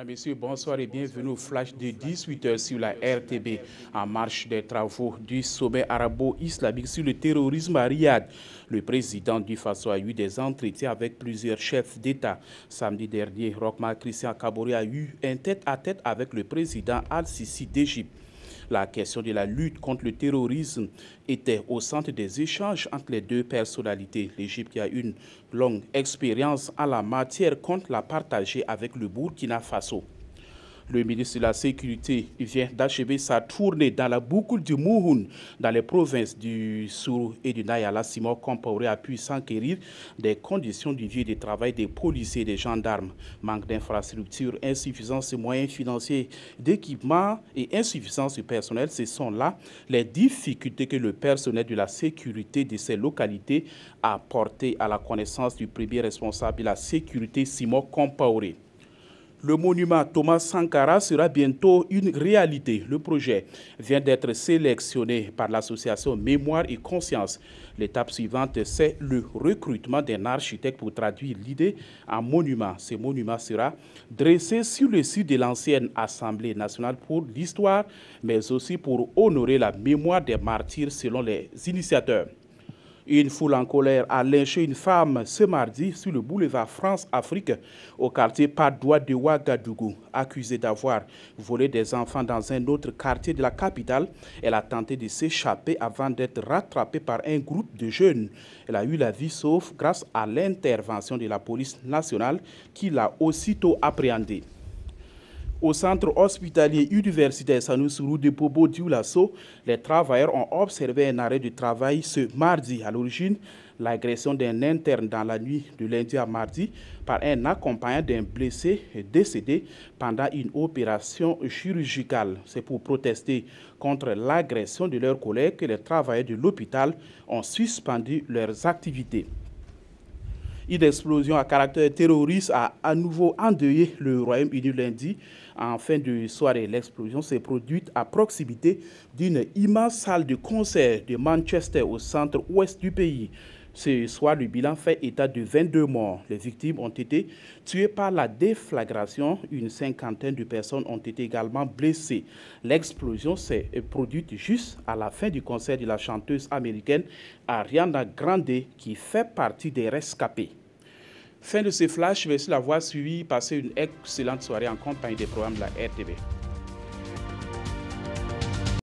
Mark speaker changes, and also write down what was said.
Speaker 1: Mesdames, Messieurs, bonsoir et bienvenue au flash de 18h sur la RTB. En marche des travaux du sommet arabo-islamique sur le terrorisme à Riyad, le président du Faso a eu des entretiens avec plusieurs chefs d'État. Samedi dernier, Rochmark Christian Kaboré a eu un tête-à-tête avec le président Al-Sisi d'Égypte. La question de la lutte contre le terrorisme était au centre des échanges entre les deux personnalités. L'Égypte, qui a une longue expérience en la matière, compte la partager avec le Burkina Faso. Le ministre de la Sécurité vient d'achever sa tournée dans la boucle du Mouhoun, dans les provinces du Sourou et du Nayala. Simon Compaoré a pu s'enquérir des conditions de vie et de travail des policiers et des gendarmes. Manque d'infrastructures, insuffisance de moyens financiers, d'équipements et insuffisance de personnel, ce sont là les difficultés que le personnel de la sécurité de ces localités a portées à la connaissance du premier responsable de la sécurité, Simon Compaoré. Le monument Thomas Sankara sera bientôt une réalité. Le projet vient d'être sélectionné par l'association Mémoire et Conscience. L'étape suivante, c'est le recrutement d'un architecte pour traduire l'idée en monument. Ce monument sera dressé sur le site de l'ancienne Assemblée nationale pour l'histoire, mais aussi pour honorer la mémoire des martyrs selon les initiateurs. Une foule en colère a lynché une femme ce mardi sur le boulevard France-Afrique au quartier Padoua de Ouagadougou. Accusée d'avoir volé des enfants dans un autre quartier de la capitale, elle a tenté de s'échapper avant d'être rattrapée par un groupe de jeunes. Elle a eu la vie sauve grâce à l'intervention de la police nationale qui l'a aussitôt appréhendée. Au centre hospitalier universitaire Sanoussourou de Bobo Dioulasso, les travailleurs ont observé un arrêt de travail ce mardi. À l'origine, l'agression d'un interne dans la nuit de lundi à mardi par un accompagnant d'un blessé décédé pendant une opération chirurgicale. C'est pour protester contre l'agression de leurs collègues que les travailleurs de l'hôpital ont suspendu leurs activités. Une explosion à caractère terroriste a à nouveau endeuillé le Royaume-Uni lundi. En fin de soirée, l'explosion s'est produite à proximité d'une immense salle de concert de Manchester au centre-ouest du pays. Ce soir, le bilan fait état de 22 morts. Les victimes ont été tuées par la déflagration. Une cinquantaine de personnes ont été également blessées. L'explosion s'est produite juste à la fin du concert de la chanteuse américaine Ariana Grande, qui fait partie des rescapés. Fin de ce flash, merci de l'avoir suivi. Passez une excellente soirée en compagnie des programmes de la RTB.